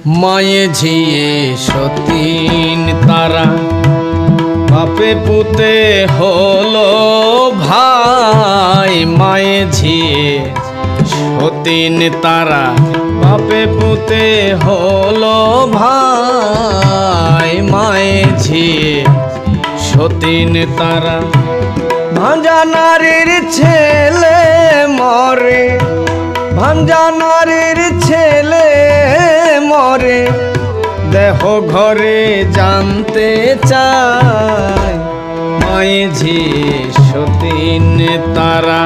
মায়ে ঝিয়ে সতীন তারা বাপে পুতে হলো ভাই। মায়ে ঝিয়ে সতীন তারা বাপে পুতে হলো ভাই। মায়ে ঝিয়ে সতীন তারা ভাঞ্জা নারীর ছেলে মরে, ভাঞ্জা নারীর ছেলে মরে, দেহ ঘরে জানতে চায়। মায়ে ঝিয়ে সতীন তারা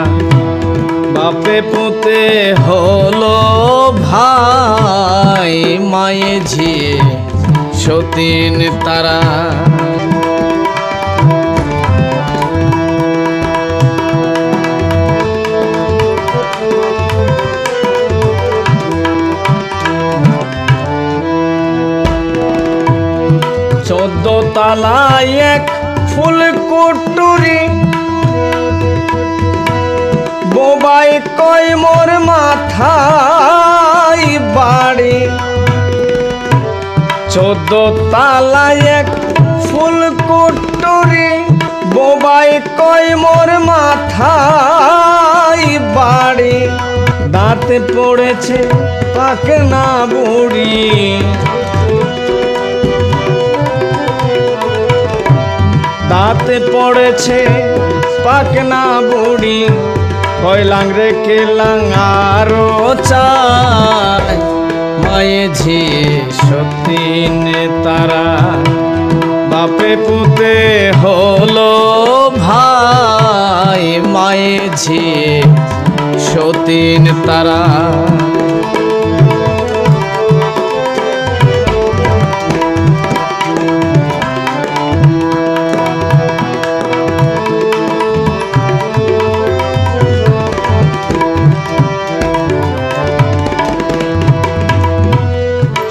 বাপে পুতে হলো ভাই। মায়ে ঝিয়ে সতীন তারা চোদ্দ তালায় এক ফুল কুটুরি, বোবাই কয় মোর মাথায় বাড়ি। চোদ্দ তালায় এক ফুল কুটুরি, বোবাই কয় মোর মাথায় বাড়ি। দাঁতে পড়েছে পাকনা বুড়ি, দাঁতে পড়েছে পাকনা বুড়ি। কয়লাং রে কেলাং আরো চায়। মায়ে ঝিয়ে সতীন তারা বাপে পুতে হলো ভাই। মায়ে ঝিয়ে সতীন তারা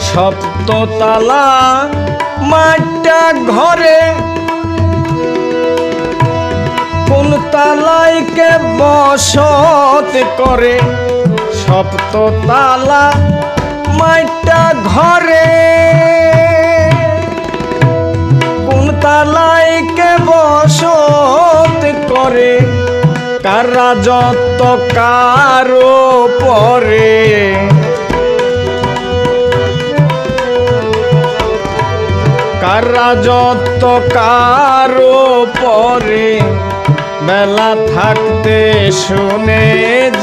সপ্ততলা মাটা ঘরে, কোন তালায় কে বসত করে। সপ্ততলা মাটা ঘরে, কোন তালায় কে বসত করে। কার রাজত্ব কারো পরে, কার রাজত্ব কারো পরে। বেলা থাকতে শুনে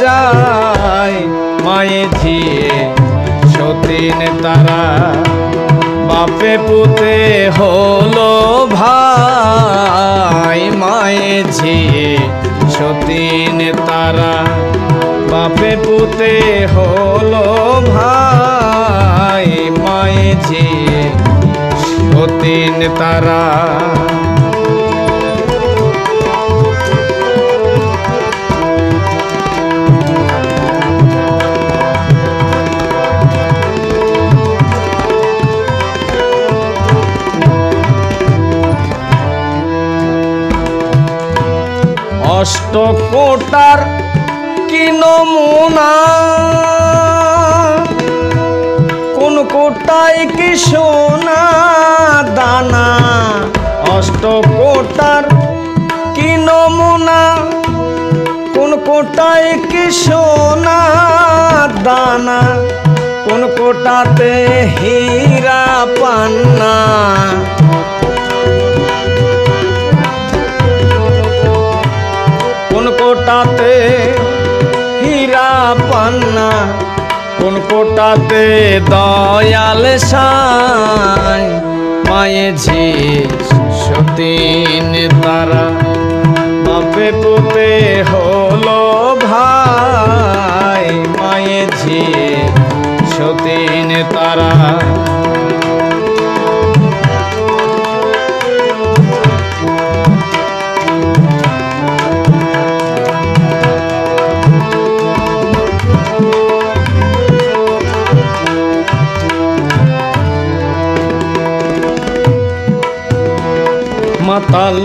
যায়। মায়ে ঝিয়ে সতীন তারা বাপে পুতে হলো ভাই। মায়ে ঝিয়ে সতীন তারা বাপে পুতে হলো ভাই। মায়ে ঝিয়ে সতীন তারা অষ্টকোটার কি নমুনা, কোন কোটায় কি সোনা দানা। অষ্টকোটার কি নমুনা, কোন কোটায় কি সোনা দানা। কোন কোটাতে হীরা পান্না, কোন কোটাতে হীরা পান্না। কোন কোটাতে দয়াল সাই। মায়ে ঝিয়ে সতীন তারা বাপে পুতে হলো ভাই। মায়ে ঝিয়ে সতীন তারা মাতাল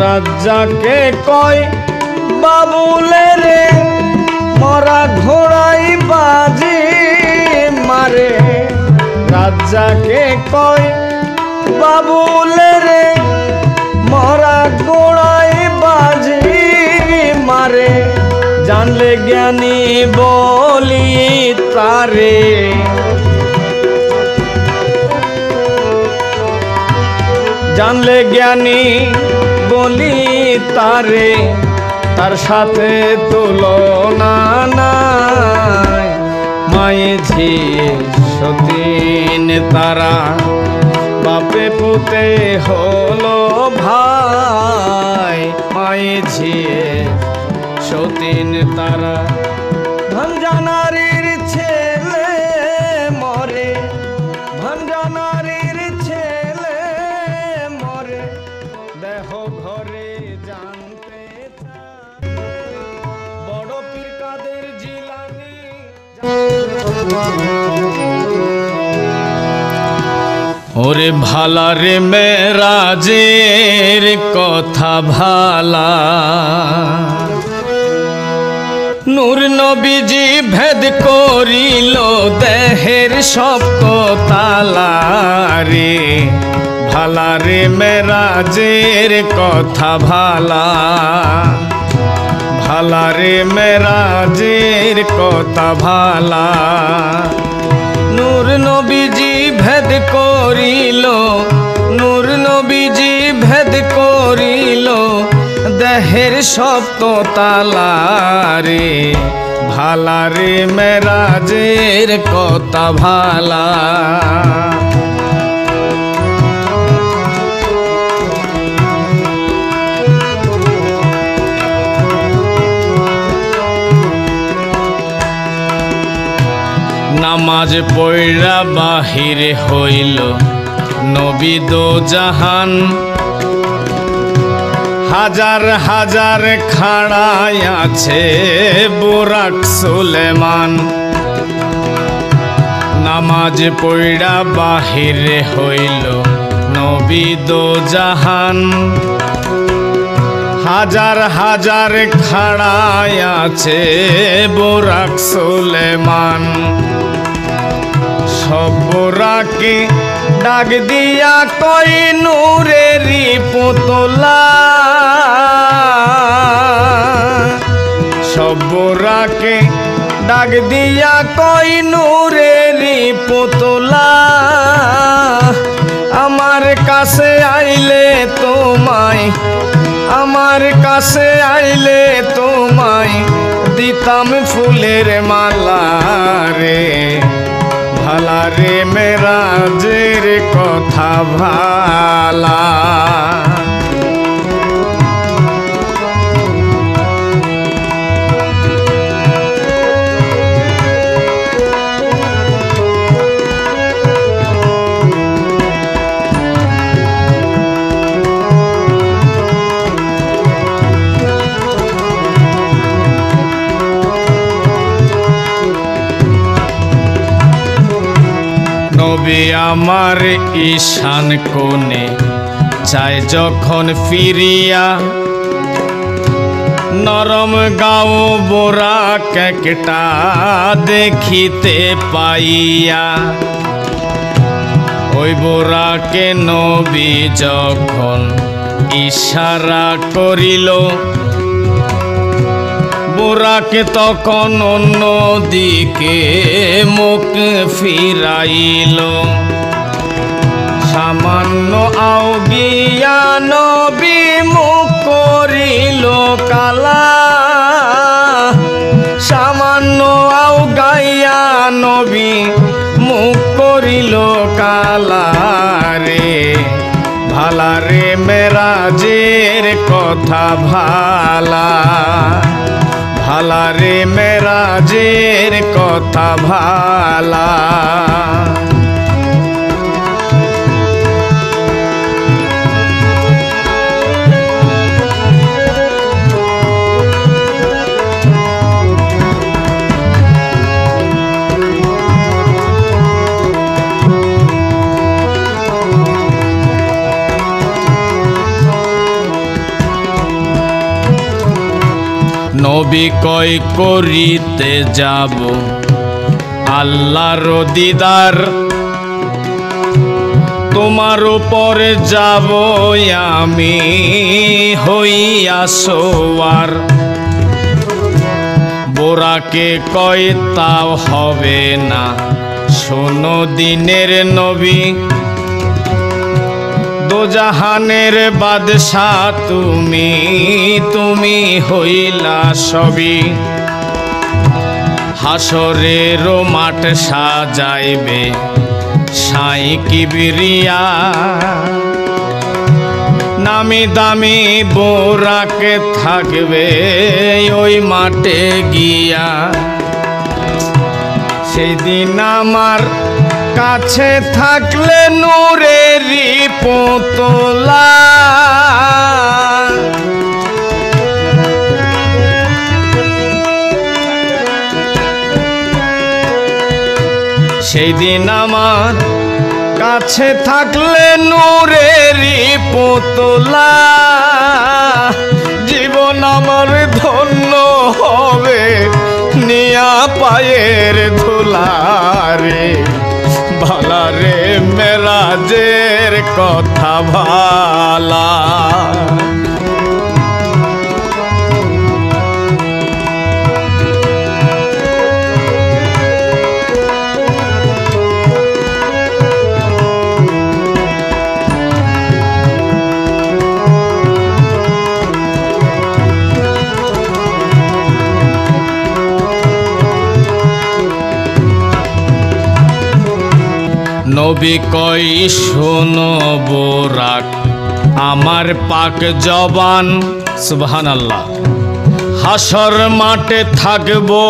রাজাকে কয় বাবুলে রে, মরা ঘোড়াই বাজি মারে। রাজাকে কয় বাবুলে রে মরা গোড়ায় বাজি মারে জানলে জ্ঞানী বলি তারে জানলে জ্ঞানী বলি তারে তার সাথে তুলনা নাই মায়ে ঝিয়ে সতীন তারা বাপে পুতে হলো ভাই মায়ে ঝিয়ে সতীন তারা ভঞ্জা নারীর ছেলে মরে ভঞ্জা নারীর ছেলে মরে দেহ ঘরে জানতে বড় পীর কাদের জিলানী ওরে ভালা রে মেরাজের কথা ভালা নূর নবীজি ভেদ করিল দেহের সব তালা রে ভালা রে মেরাজের কথা ভালা ভালা রে মেরাজের কথা ভালা নূর নবীজি ভেদ করিল নূর নবীজি ভেদ করিল দেহের সপ্ত তালা রে ভালা রে মেরাজের কথা ভালা নামাজ পড়া বাহিরে হইল নবী দো জাহান হাজার হাজার খাড়ায় আছে বুরাক সুলেমান নামাজ পড়া বাহিরে হইল নবী দো জাহান হাজার হাজার খাড়ায় আছে বুরাক সুলেমান সব বুরাকে ডাক দিয়া কই নূরেরি পুতলা সব বুরাকে ডাক দিয়া কই নূরেরি পুতলা আমার কাছে আইলে তোমায় আমার কাছে আইলে তোমায় দিতাম ফুলের মালা রে ভালা রে মেরাজের কথা ভালা নবী আমার ঈশান কোণে চাই যখন ফিরিয়া নরম গাও বোরা কেকটা দেখিতে পাইয়া ওই বোরাকে নবী যখন ইশারা করিল বোরাকে তখন অন্য দিকে মুখ ফিরাইল সামান্য আউগিয়া নবী মুখ করিল কালা সামান্য আউগাইয়া নবী মুখ করিল কালা রে ভালা রে মেরাজের কথা ভালা ভালা রে মেরাজের কথা ভালা নবী কয় করিতে যাব আল্লাহর দিদার তোমার উপরে যাব আমি হইয়া সোয়ার। বোরাকে কয় তাও হবে না, শোনো দিনের নবী, দোজাহানের বাদশাহ তুমি, তুমি হইলা সবই। হাসরের মাঠ সাজাইবে সাই কিবরিয়া, নামি দামি বোরাকে থাকবে ওই মাঠে গিয়া। সেই দিন আমার কাছে থাকলে নূরেরই পুতলা, সেই দিন আমার কাছে থাকলে নূরেরই পুতলা, জীবন আমার ধন্য হবে নিয়া পায়ের ধুলারে। ভালা রে মেরাজের কথা ভালা, নবী কই শোনো বোরাক আমার পাক জবান, সুবহানাল্লাহ। হাসর মাঠে থাকবো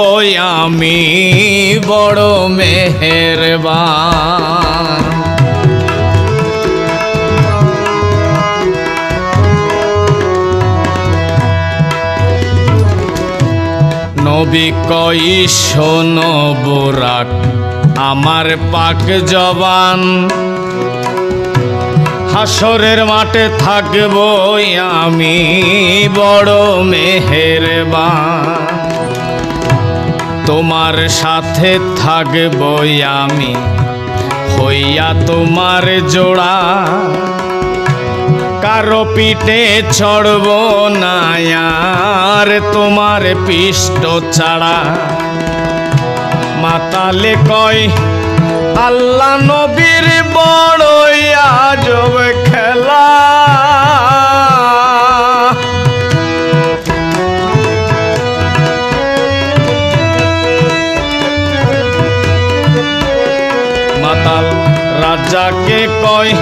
আমি বড় মেহেরবান। নবী কই শোনো বোরাক আমার পাক জবান, হাসরের মাঠে থাকবো আমি বড় মেহেরবান। তোমার সাথে থাকবো আমি হইয়া তোমার জোড়া, কারো পিঠে চড়ব না আর তোমার পিষ্ট ছাড়া। মাতালে কয় আল্লাহ নবীর বড়ই আজব খেলা, মাতাল রাজাকে কয়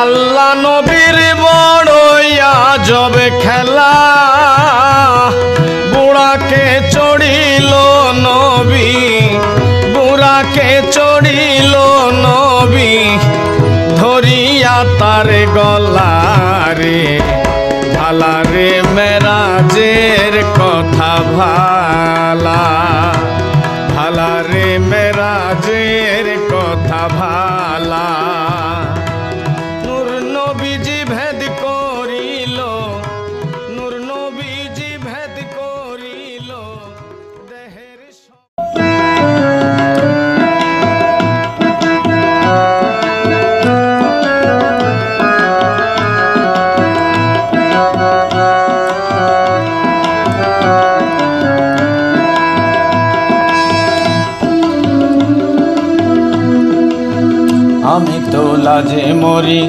আল্লাহ নবীর বড়ই আজব খেলা। বুড়াকে চড়িল নবী, বুড়াকে চড়িল নবী, ধরিয়া তার গলারে। ভালা রে মেরাজের কথা ভালা, ভালা রে মেরাজের কথা ভালা। নূর নবীজি ভেদ করিল, নূর নবীজি ভেদ করিল দেহের। আমি তো লাজে মরি,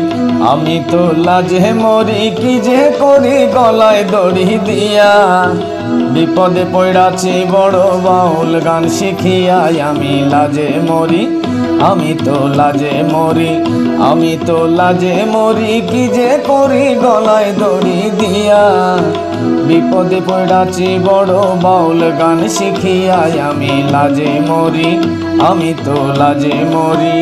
আমি তো লাজে মরি, কি যে করি গলায় দড়ি দিয়া। বিপদে পড়াছি বড় বাউল গান শিখিয়া, আমি লাজে মরি, আমি তো লাজে মরি, আমি তো লাজে মরি, কি যে করি গলায় দড়ি দিয়া। বিপদে পড়াছি বড় বাউল গান শিখিয়া, আমি লাজে মরি, আমি তো লাজে মরি।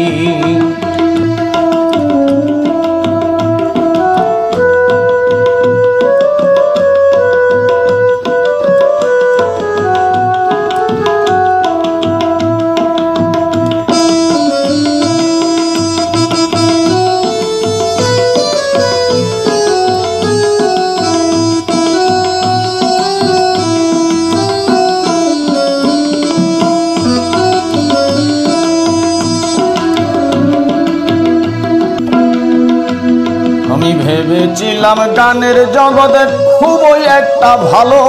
আমি ভেবেছিলাম গানের জগতে খুবই একটা ভালো,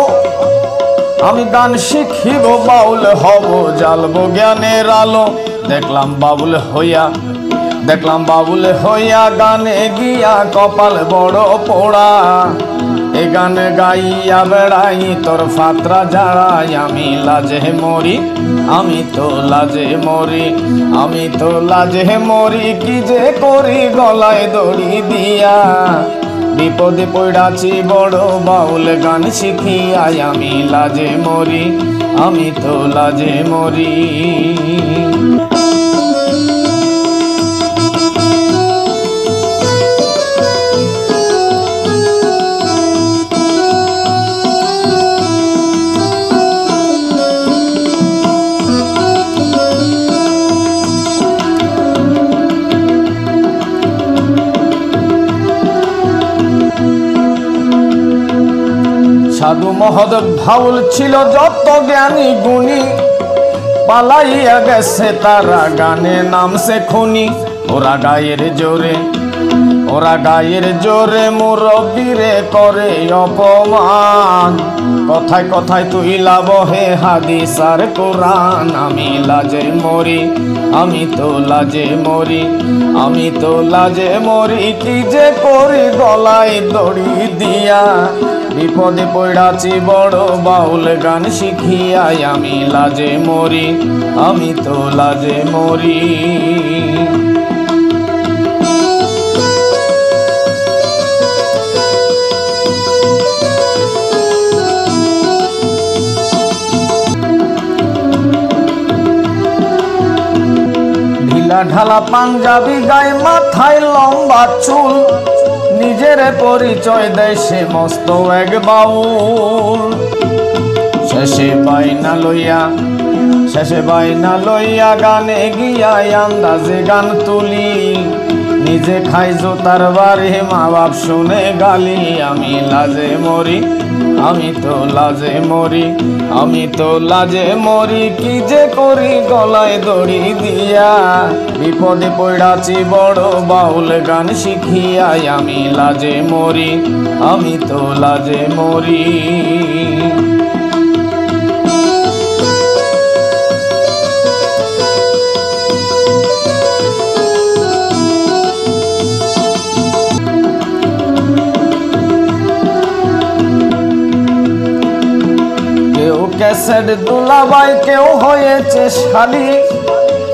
আমি গান শিখিব বাউল হব, জ্বালবো জ্ঞানের আলো। দেখলাম বাউল হইয়া গানে গিয়া কপাল বড় পোড়া। এ গান গাইয়া বেড়াই তোর ফাত্রা জাড়াই, আমি লাজে মরি, আমি তো লাজে মরি, কি যে করি গলায় দড়ি দিয়া। বিপদে পড়াছি বড় বাউল গান শিখিয়াই, আমি লাজে মরি, আমি তো লাজে মরি। সাধু মহোদয় ভাউল ছিল যত জ্ঞানী গুণী, পালাইয়া গেছে তারা গানে নামছে খুনি। ওরা গায়ের জোরে মুরব্বিরে করে অপমান, কথায় কথায় তুইলা বহে হাদিস আর কোরআন। আমি লাজে মরি, আমি তো লাজে মরি, কি যে করি গলায় দড়ি দিয়া। বিপদে পড়াছি বড় বাউল গান শিখিয়াই, আমি লাজে মরি, আমি তো লাজে মরি। ঢিলা ঢালা পাঞ্জাবি গায়ে মাথায় লম্বা চুল, নিজের পরিচয় দেয় সে মস্ত এক বাউল। শেষে বাইনা লইয়া গানে গিয়া আন্দাজে গান তুলি। নিজে খাই জোতার বাড়ি, মা বাপ শুনে গালি। আমি লাজে মরি, আমি তো লাজে মরি, কি যে করি গলায় দড়ি দিয়া। বিপদে পড়াছি বড় বাউল গান শিখিয়াই, আমি লাজে মরি, আমি তো লাজে মরি। ক্যাসেট দুলাবাই, কেউ হয়েছে শালি,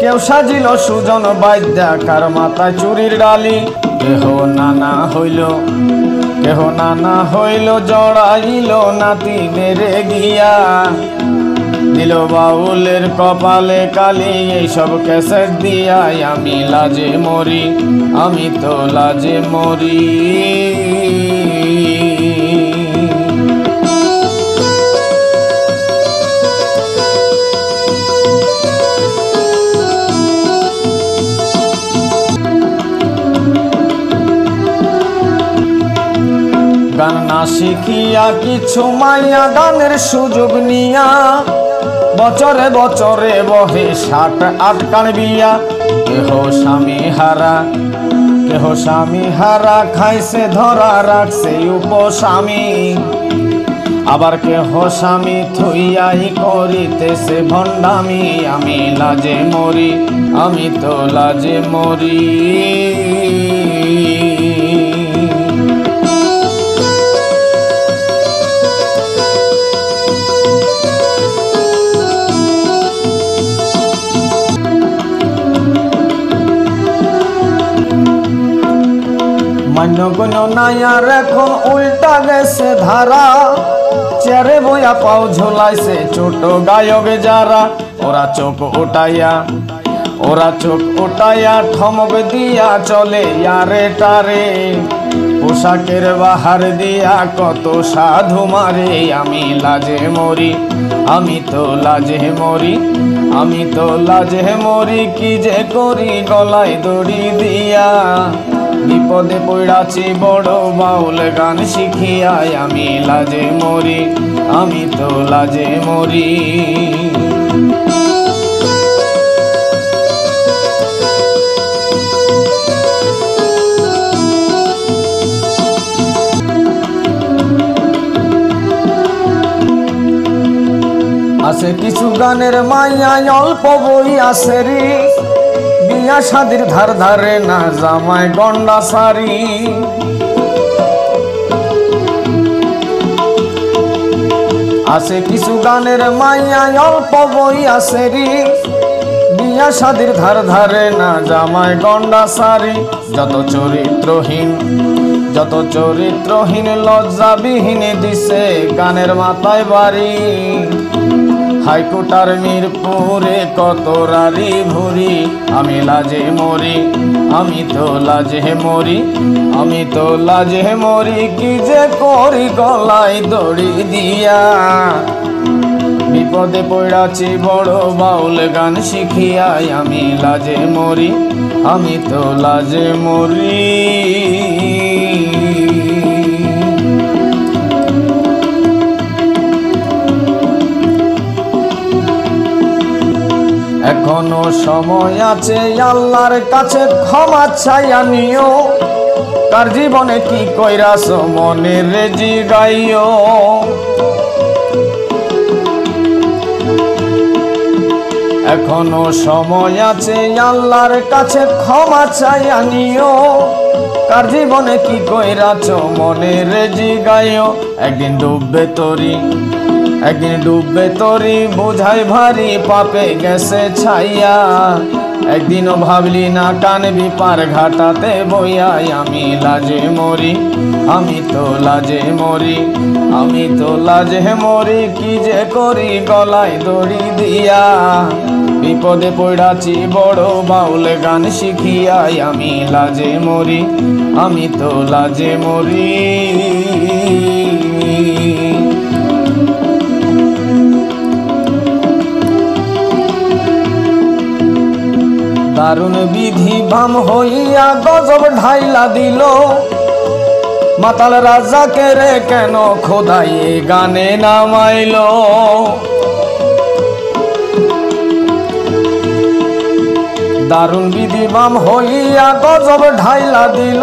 কেউ সাজিল সুজন বাইদ্যা, কার মাথায় চুরির ডালি। কেহ নানা হইল জড়াইল নাতি মেরে গিয়া। দিল বাউলের কপালে কালি, এইসব ক্যাসেট দিয়াই আমি লাজে মরি, আমি তো লাজে মরি। গান না শিখিয়া কিছু মাইয়া গানের সুযোগ নিয়া, বছরে বছরে বহে ৬০-৮ কান বিয়া। কেহ স্বামী হারা খাইছে ধরা রাখছে উপস্বামী। আবার কেহ স্বামী থুইয়াই করিতেছে ভণ্ডামি। আমি লাজে মরি, আমি তো লাজে মরি। মান্য গুণ নাই আর এখন উল্টা গেছে ধারা। চেয়ারে বইয়া পাও ঝোলাইছে ছোট গায়ক যারা। ওরা চোখ উঠাইয়া ঠমক দিয়া চলে ইয়ারে টারে। পোশাকের বাহার দিয়া কত সাধু মারে। আমি লাজে মরি, আমি তো লাজে মরি, আমি তো লাজে মরি। কি যে করি গলায় দড়ি দিয়া। বিপদে পড়াছি বড় বাউল গান শিখিয়াই। আমি লাজে মরি, আমি তো লাজে মরি। আছে কিছু গানের মাইয়ায় অল্প বই আছে রে, বিয়া শাদির ধার ধারে না জামায় গন্ডা সারি। আছে কিছু গানের মাইয়ায় অল্প বই আছে রে, বিয়া শাদির ধার ধারে না জামায় গন্ডা সারি। যত চরিত্রহীন লজ্জাবিহীন দিছে গানের মাথায় বাড়ি। হাইকোর্ট আর মিরপুরে কত রারি ভুরি, আমি লাজে মরি, আমি তো লাজে মরি, আমি তো লাজে মরি, কি যে করি গলায় দড়ি দিয়া। বিপদে পড়াছি বড় বাউল গান শিখিয়াই, আমি লাজে মরি, আমি তো লাজে মরি। এখনো সময় আছে আল্লাহর কাছে ক্ষমা চাইয়া নিও, কার জীবনে কি কইরাছ মনের জিগাইও। এখনো সময় আছে আল্লাহর কাছে ক্ষমা চাইয়া নিও, কার জীবনে কি কইরাছ মনের জিগাইও। একদিন ডুববে তরি বোঝাই ভারী পাপে গেছে ছাইয়া। একদিনও ভাবলি না কানবি পার ঘাটাতে বইয়াই, আমি লাজে মরি, আমি তো লাজে মরি, আমি তো লাজে মরি, কি যে করি গলায় দড়ি দিয়া। বিপদে পড়াছি বড় বাউল গান শিখিয়াই, আমি লাজে মরি, আমি তো লাজে মরি। দারুণ বিধি বাম হইয়া গজব ঢাইলা দিল, মাতাল রাজাকে রে কেন খোদাই গানে নামাইল। দারুণ বিধি বাম হইয়া গজব ঢাইলা দিল,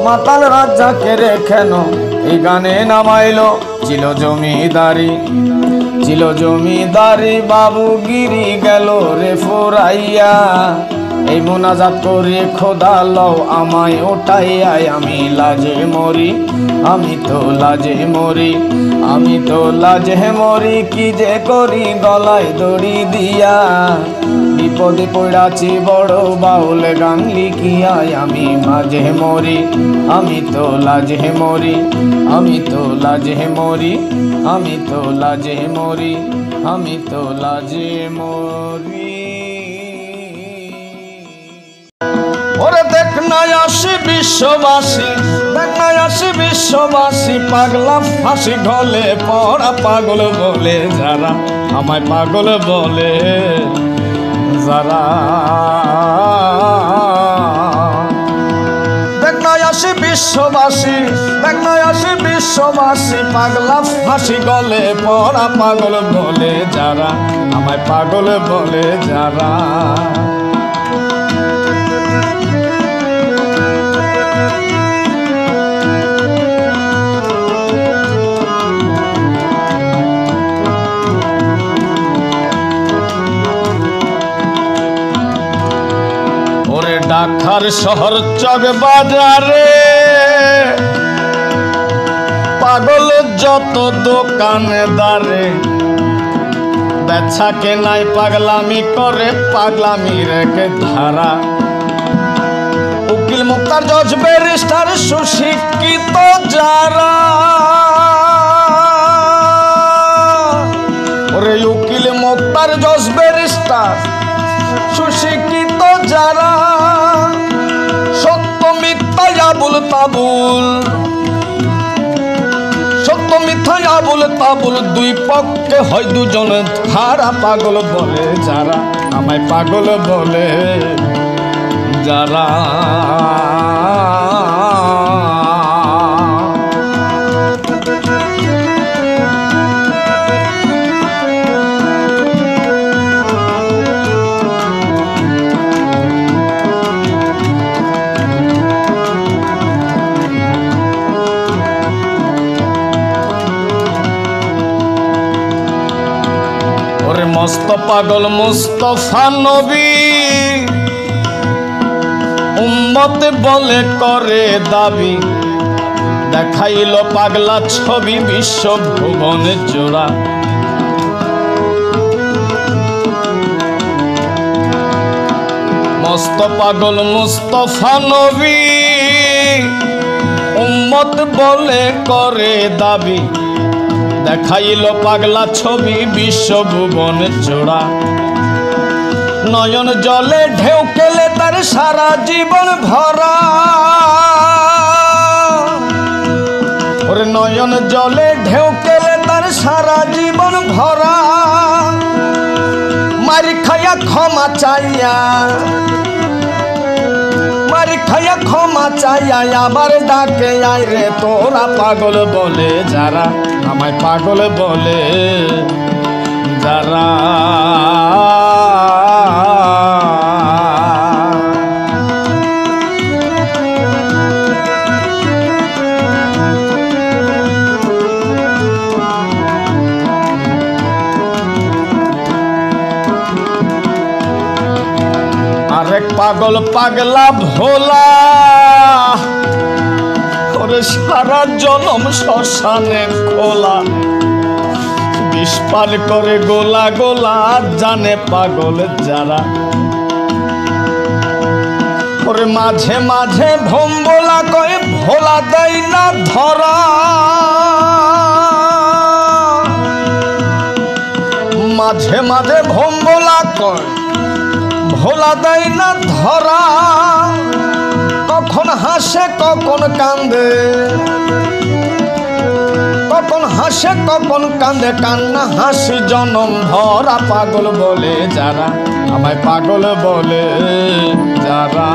মাতাল রাজাকে রে কেন এই গানে নামাইল। ছিল জমিদারি বাবুগিরি গেল রে ফুরাইয়া। এই মোনাজাত করে খোদা লও আমায় ওঠাইয়া, আমি লাজে মরি, আমি তো লাজে মরি, আমি তো লাজে মরি, কি যে করি গলায় দড়ি দিয়া। বিপদে পড়াছি বড় বাউল গান লিখিয়াই, আমি মাঝে মরি, আমি তো লাজে মরি, আমি তো লাজে মরি, আমি তো লাজে মরি, আমি তো লাজে মরি। ওরে দেখ না আসি বিশ্ববাসী, দেখ না আসি বিশ্ববাসী, পাগলা ফাঁসি গলে পড়া পাগল বলে যারা, আমায় পাগল বলে যারা। দেখ না আসি বিশ্ববাসী, দেখ না আসি বিশ্ববাসী, পাগলা ফাঁসি গলে পড়া পাগল বলে যারা, আমায় পাগল বলে যারা। ঢাকার শহর চক বাজারে পাগল যত দোকানদারে, বেচা কেনাই পাগলামি করে, পাগলামি রেখে ধারা। উকিল মুক্তার জজ ব্যারিস্টার সুশিক্ষিত যারা, ওরে উকিল মুক্তার জজ ব্যারিস্টার সুশিক্ষিত যারা, সত্য মিথ্যা আবুল তাবুল, সত্য মিথ্যা আবুল তাবুল, দুই পক্ষে হয় দুজন খারা, পাগল বলে যারা, আমায় পাগল বলে যারা। পাগল মুস্তফা নবী উম্মত বলে করে দাবি দেখাইল পাগলা ছবি বিশ্ব ভুবনে জোড়া মস্ত পাগল মুস্তফা নবী উম্মত বলে করে দাবি দেখাইল পাগলা ছবি বিশ্ব ভুবনে জোড়া নয়ন জলে ঢেউ কেলে তার সারা জীবন ভরা ওরে নয়ন জলে ঢেউ কেলে তার সারা জীবন ভরা মারি খায়া ক্ষমা চাইয়া মারি খায়া ক্ষমা চাইয়া আবার ডাকে আয় রে তোরা পাগল বলে যারা আমায় পাগল বলে যারা আরেক পাগল পাগলা ভোলা ওরে সারা জনম শ্মশানে খোলা বিষ পান করে গোলা গোলা জানে পাগল যারা ওরে মাঝে মাঝে ভোম্বলা কয়ে ভোলা দেয় না ধরা মাঝে মাঝে ভোম্বলা কয় ভোলা দেয় না ধরা কখন হাসে কখন কান্দে কখন হাসে কখন কান্দে কান্না হাসি জনম ভরা পাগল বলে যারা আমায় পাগল বলে যারা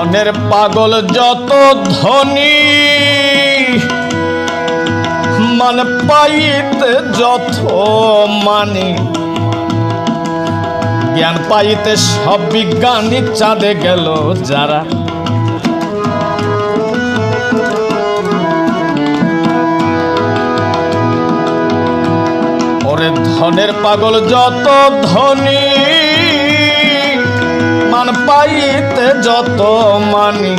ধনের পাগল যত ধনী মান পাইতে যত মানি জ্ঞান পাইতে সব বিজ্ঞানী চাঁদে গেল যারা ওরে ধনের পাগল যত ধনী মান পাইতে যত মানি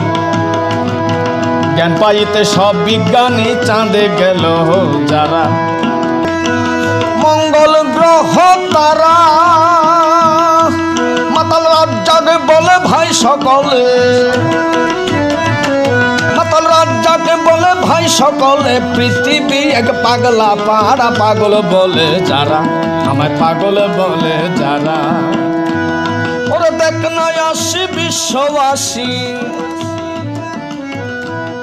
জ্ঞান পাইতে সব বিজ্ঞানী চাঁদে গেল যারা মঙ্গল গ্রহ তারা মাতাল রাজ্জাক বলে ভাই সকলে মাতাল রাজ্জাক বলে ভাই সকলে পৃথিবী এক পাগলা পাড়া পাগল বলে যারা আমায় পাগল বলে যারা ওরে দেখ নয় আসি বিশ্ববাসী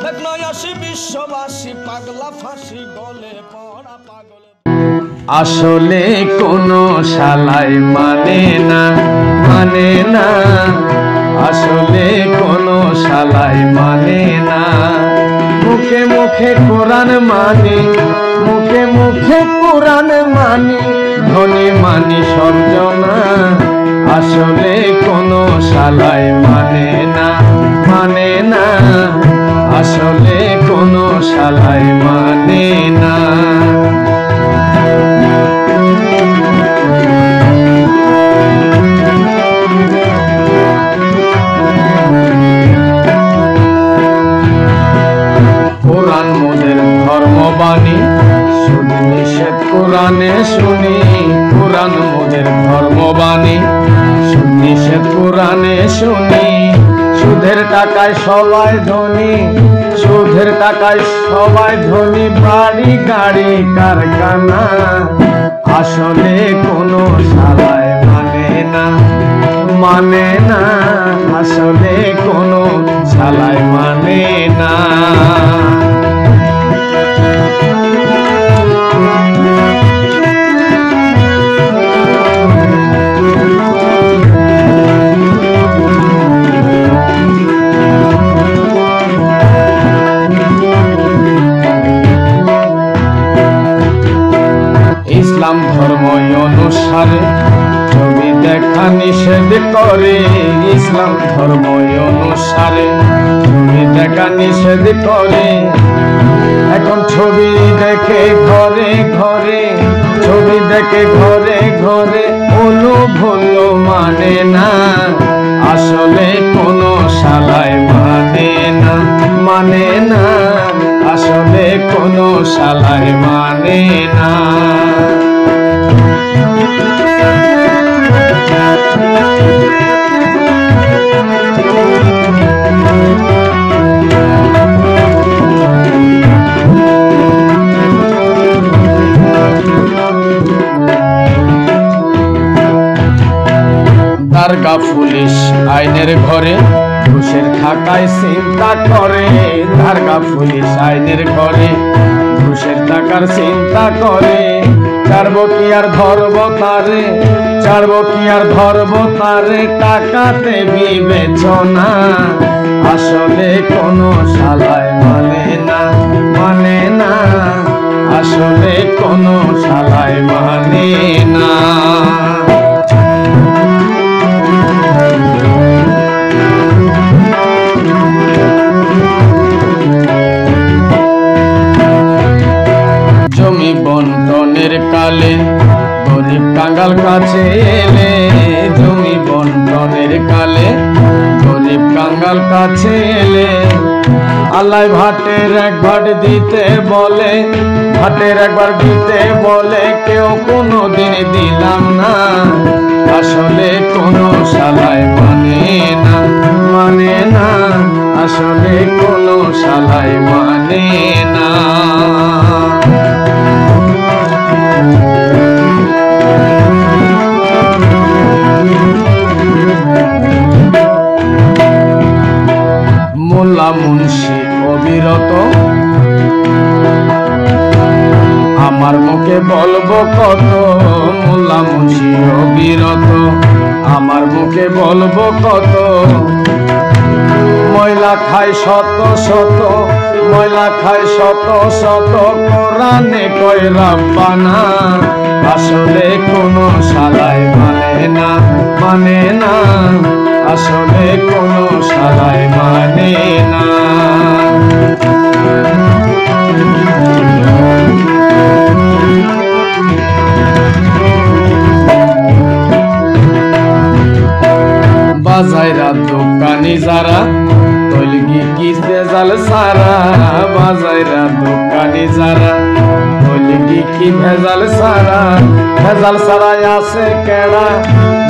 দেখ নয় আসি বিশ্ববাসী পাগলা ফাঁসি গলে পড়া পাগল আসলে কোনো শালাই মানে না আসলে কোনো শালাই মানে না মুখে মুখে কোরআন মানে মুখে মুখে কোরআন মানে ধনী মানি সর্জনা আসলে কোনো শালাই মানে না আসলে কোনো শালাই মানে না কোরআন মোদের ধর্মবাণী শুধু নিষেধ কোরআনে শুনি কোরআন মোদের ধর্মবাণী শুধু নিষেধ কোরআনে শুনি সুদের টাকায় সবাই ধনী সুদের টাকায় সবাই ধনী বাড়ি গাড়ি কারখানা আসলে কোনো শালাই মানে না আসলে কোনো শালাই মানে না ধর্ম অনুসারে ছবি দেখা নিষেধ করে, ইসলাম ধর্ম অনুসারে ছবি দেখা নিষেধ করে। এখন ছবি দেখে ঘরে ঘরে, ছবি দেখে ঘরে ঘরে, অনুভূল মানে না, আসলে কোনো শালায় মানে না, মানে না, আসলে কোনো শালায় মানে না। দারগা পুলিশ আইনের ঘরে ঘুষের টাকায় চিন্তা করে, দারগা পুলিশ আইনের ঘরে ঘুষের টাকার চিন্তা করে। ছাড়বো কি আর ধরবো তারে, ছাড়বো কি আর ধরবো তারে, টাকাতে বিবেচনা, আসলে কোনো শালায় মানে না, মানে না, আসলে কোনো শালায় মানে না। জমি বন্টনের কালে গরিব কাঙ্গাল কাছে এলে, জমি বন্টনের কালে গরিব কাঙ্গাল কাছে এলে, আল্লাহ ভাটের এক ভাট দিতে বলে, ভাটের একবার দিতে বলে, কেউ কোনো দিন দিলাম না, আসলে কোনো শালায় মানে না, মানে না, আসলে কোনো শালায় মানে না। মোল্লা মুন্সি অবিরত, আমার মুখে বলবো কত, মোল্লা মুন্সি অবিরত, আমার মুখে বলবো কত। ময়লা খায় শত শত, ময়লা খায় শত শত, কোরআনে কয় রাব্বানা, আসলে কোনো শালায় মানে না, মানে না, আসলে কোনো শালায় মানে না। বাজাইরা দোকানি যারা তৈলগি কি ভেজাল সারা, বাজাইরা দোকানি যারা তৈলগি কি ভেজাল সারা, ভেজাল সারাই আছে কেডা,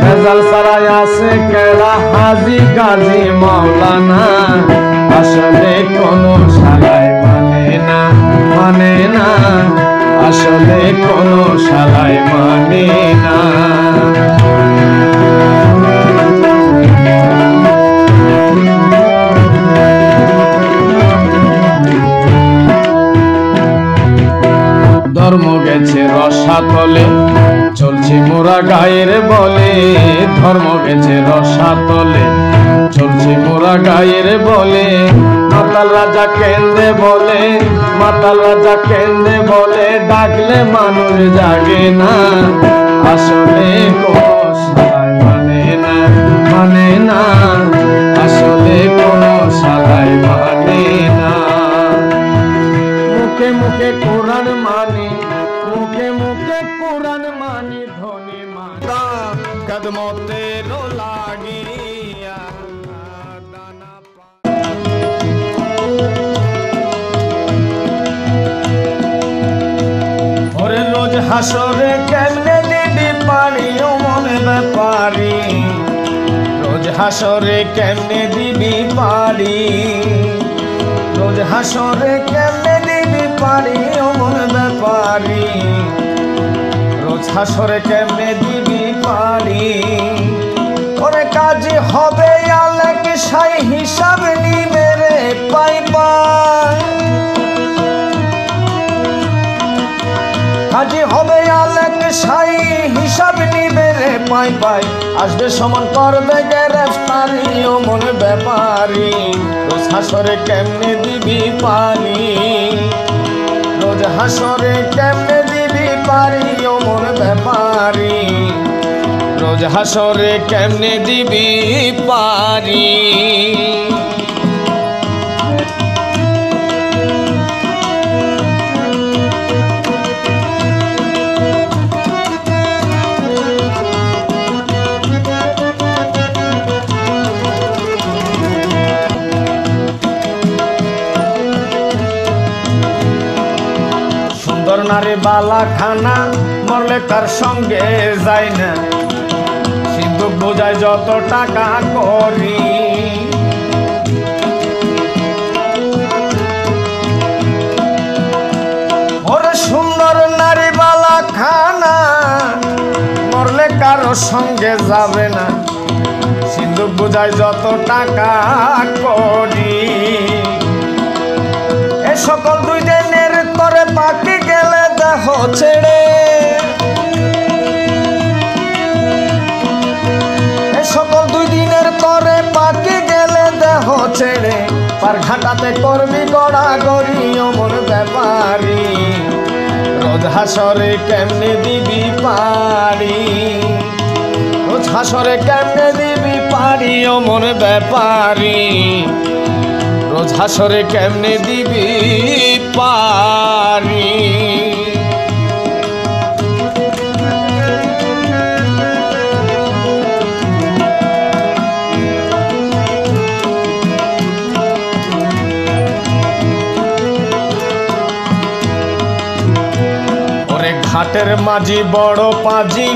ভেজাল সারাই আছে কেডা, হাজি গাজী মাওলানা, আসলে কোনো শালায় মানে না, মানে না, আসলে কোনো শালায় মানে না। ধর্ম গেছে রসাতলে চলছে মোরা গায়ের বলে, ধর্ম গেছে রসাতলে চলছে মোরা গায়ের বলে। মাতাল রাজা কেন্দ্রে বলে, মাতাল রাজা কেন্দ্রে বলে, ডাকলে মানুষ জাগে না, আসলে কোনো শালায় মানে না, মানে না, আসলে কোনো শালায় মানে না। মুখে মুখে কোরআন মানি, মুখে মুখে কোরআন মানি, ধনী মাতা কদমতের লাগিয়া দানা ওরে রোজ হাসরে কেমনে দিবি পারি, ও মনে ব্যাপারি, রোজ হাসরে কেমনে দিবি পারি, রোজ হাসরে কেমনে দিবি পারি, ও মনে ব্যাপারি, রোজ হাসরে কেমনে দিবি পারি। ওরে কাজী হবে আলেক সাই, হিসাব নিবে রে পাই পাই, কাজী হবে আলেক সাই, হিসাব নিবে রে পাই পাই, আসবে সমান করবে গ্রেফতারি, ও মনে ব্যাপারি, রোজ হাসরে কেমনে দিবি পারি, রোজ হাসরে কেমনে দিবি পারি, ও অমর ব্যাপারী রোজ হাসরে কেমনে দিবি পারি সুন্দর নারী বালা খানা মরলে তার সঙ্গে যায় না সিন্ধুক বোঝায় যত টাকা করি ওরে সুন্দর নারী বালা খানা মরলে কারো সঙ্গে যাবে না সিন্ধুক বোঝায় যত টাকা করি এ সকল দুই দিনের তরে বাকি গেলে দেহ ছেড়ে এ সকল দুই দিনের তরে বাকি গেলে দেহ ছেড়ে পার ঘাটাতে করবি গড়াগড়ি অমর ব্যাপারী রোজ হাসরে কেমনে দিবি পারি রোজ হাসরে কেমনে দিবি পারি অমর ব্যাপারী রোজ হাসরে কেমনে দিবি পারি ওরে ঘাটের মাঝি বড় পাজি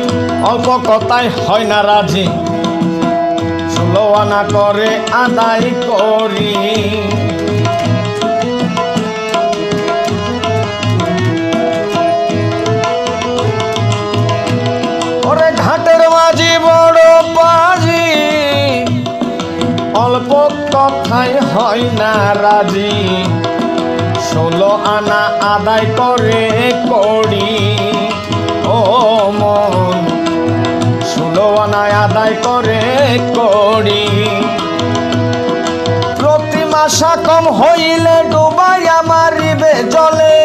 অল্প কথায় হয় না রাজি 16 আনা করে আদায় করি ওরে ঘাটের মাঝি বড় পাজি অল্প কথায় হয় না রাজি 16 আনা আদায় করে করি ও মন 16 আনা আদায় করে করি প্রতি মাসা কম হইলে ডুবাই মারিবে জলে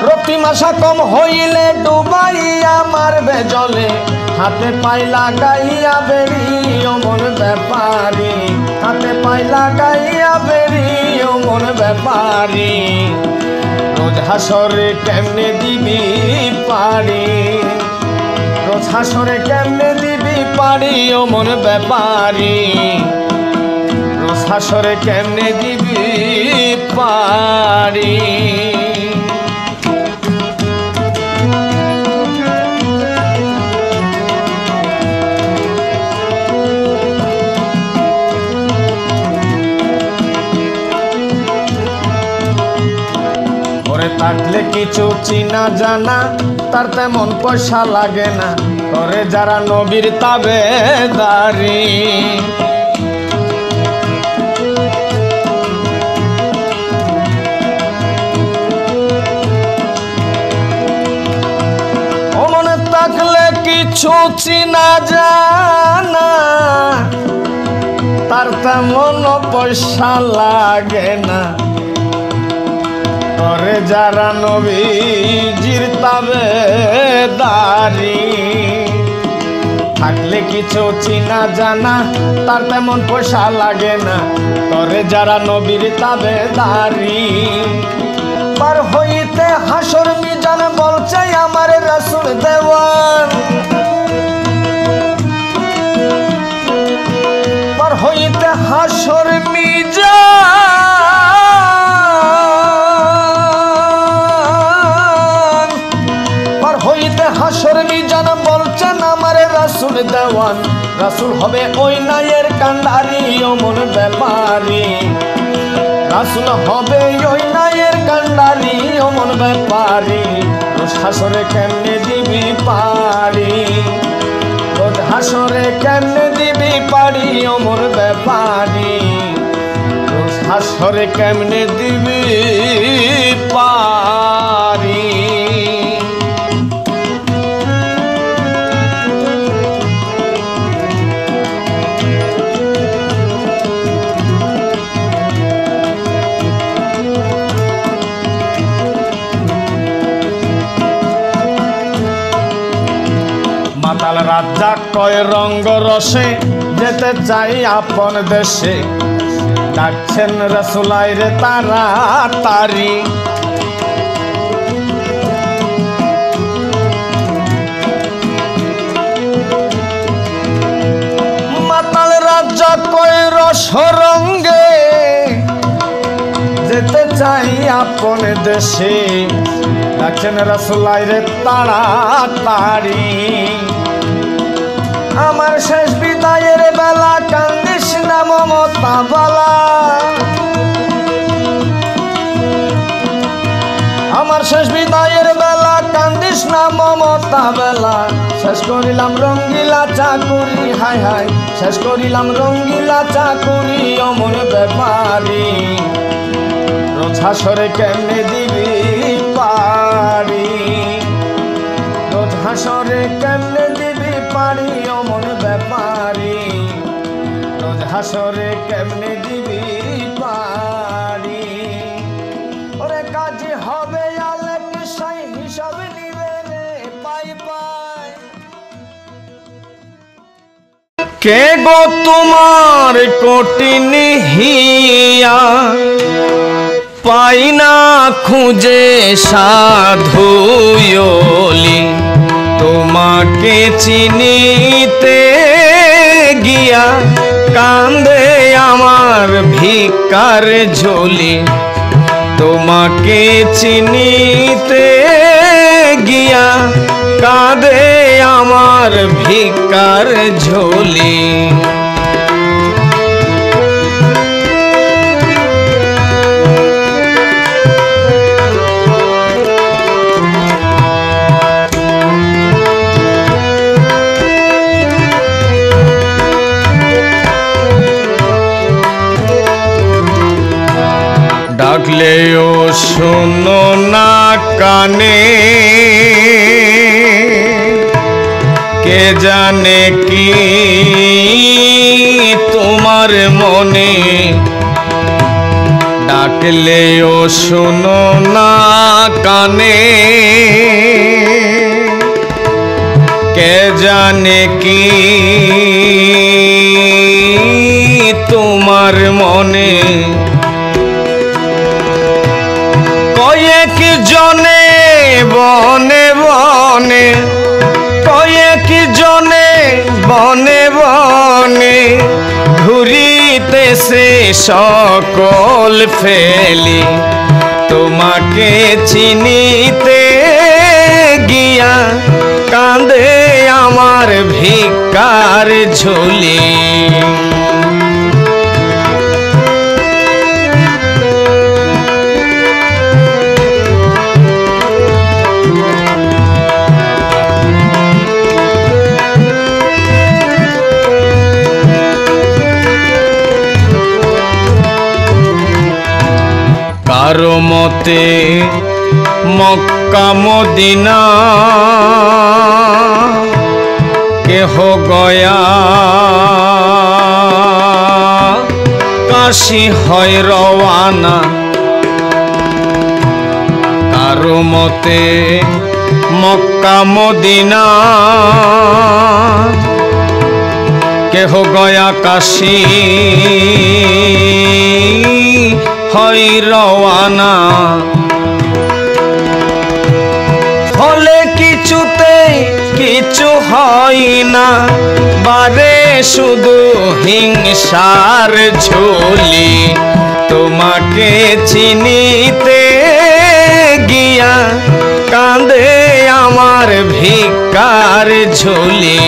প্রতি মাসা কম হইলে ডুবাই মারবে জলে হাতে পাই লাগাইয়া বেরি অমর ব্যাপারী হাতে পাই লাগাইয়া বেরি অমর ব্যাপারী রোজ হাসরে কেমনে দিবি পারি রোজ হাসরে কেমনে দিবি পারি অমর ব্যাপারী রোজ হাসরে কেমনে দিবি পারি থাকলে কিছু চিনা জানা তার তেমন পয়সা লাগে না করে যারা নবীর তাবেদারি ও মনে থাকলে কিছু চিনা জানা তার তেমন পয়সা লাগে না করে যারা নবীজির তাবেদারি থাকলে কিছু চিনা জানা তার তেমন পয়সা লাগে না করে যারা নবীর তাবেদারি পার হইতে হাসর মিজান বলছে আমার রাসূল দেওয়ান পার হইতে হাসর মিজান পার হইতে হাসর মিজান বলছেন আমার রাসূল দেওয়ান রাসূল হবে ওই নায়ের কান্ডারি অমর ব্যাপারী রাসূল হবে ওই নায়ের কান্ডারি অমর ব্যাপারী রোজ হাসরে কেমনে দিবি পারি রোজ হাসরে কেমনে দিবি পারি অমর ব্যাপারী রোজ হাসরে কেমনে দিবি পারি রাজ্জাক কয় রঙ্গ রসে যেতে চাই আপন দেশে ডাকছেন রসুলাই রে তাড়াতাড়ি মাতাল রাজ্জাক কয় রস রঙ্গে যেতে চাই আপন দেশে ডাকছেন রসুলাই রে তাড়াতাড়ি আমার শেষ বিদায়ের বেলা কান্দিস না মমতা বালা আমার শেষ বিদায়ের বেলা কান্দিস না মমতা বেলা শেষ করিলাম রঙ্গিলা চাকুরি হায় হায় শেষ করিলাম রঙ্গিলা চাকুরি অমন ব্যাপারী রোজ হাসরে কেমনে দিবি পারি রোজ হাসরে কেমনে দিবি পারি অমন ব্যাপারী রোজ হাসরে কেমনে দিবি পারি ওরে কাজী হবে আলেক সাই হিসাব নিবে রে পাই পাই কে গো তোমার কঠিন হিয়া পাই না খুঁজে সাধুয়লি তোমাকে চিনিতে গিয়া কান্দে আমার ভিকার ঝোলি তোমাকে চিনিতে গিয়া কাঁদে আমার ভিকার ঝোলি ডাকলেও শোনো না কানে কে জানে কি তোমার মনে ডাকলেও শোনো না কানে কে জানে কি তোমার মনে কয়েক জনে বনে বনে কয়েক জনে বনে বনে ঘুরিতেছে সকল ফেলি তোমাকে চিনিতে গিয়া কাঁদে আমার ভিকার ঝুলি কারো মতে মক্কা মদিনা কেহ গয়া কাশী হয় রওয়ানা কারো মতে মক্কা মদিনা কেহ গয়া কাশী হয় রওয়ানা ফলে কিছুতে কিছু হয় না বারে শুধু হিংসার ঝুলি তোমাকে চিনিতে গিয়া কাঁদে আমার ভিকার ঝুলি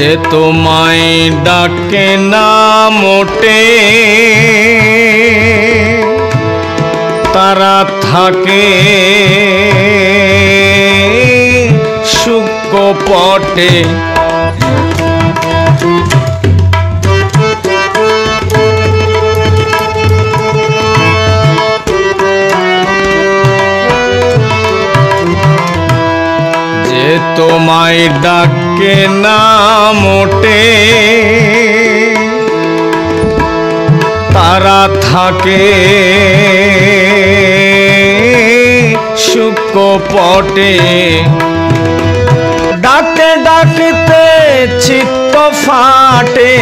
যে তোমায় ডাকে না মোটে তারা থাকে সূক্ষ্ম পটে আমায় ডাকে না মোটে, তারা থাকে শুকপটে। ডাকতে ডাকতে চিত্ত ফাটে,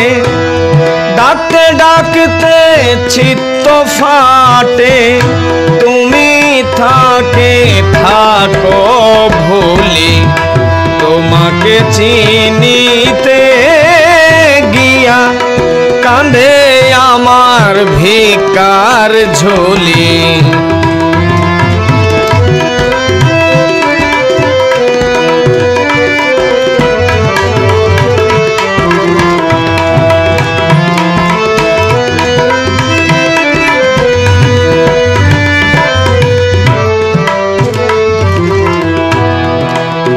ডাকতে ডাকতে চিত্ত ফাটে, তুমি থাকে থাকো ভুলি, তোমাকে চিনিতে গিয়া কাঁধে আমার ভিকার ঝুলি।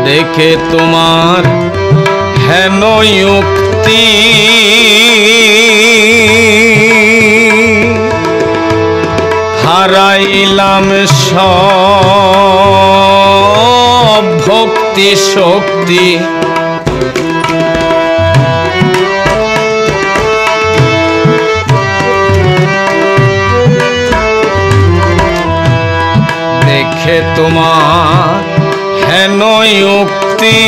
দেখে তোমার হেন যুক্তি, হারাইলাম সব ভক্তি শক্তি। দেখে তোমার হেন যুক্তি,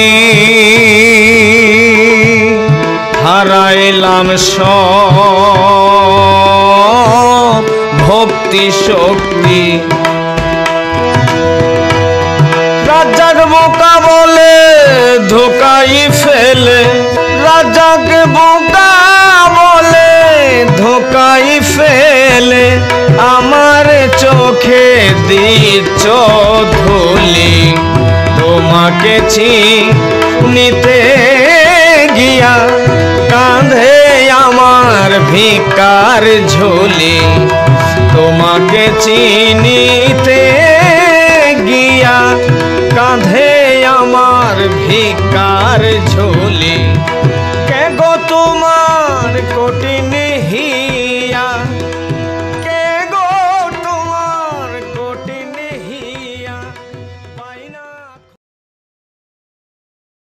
হারাইলাম সব ভক্তি শক্তি। রাজাক বোকা বলে ধোকাই ফেলে, রাজাকে বোকা বলে ধোকাই ফেলে, আমার চোখে দিচ্ছ ধুলি, তোমাকে চিনিতে গিয়া কাঁধে আমার ভিকার ঝুলি, তোমাকে চিনিতে গিয়া কাঁধে আমার ভিকার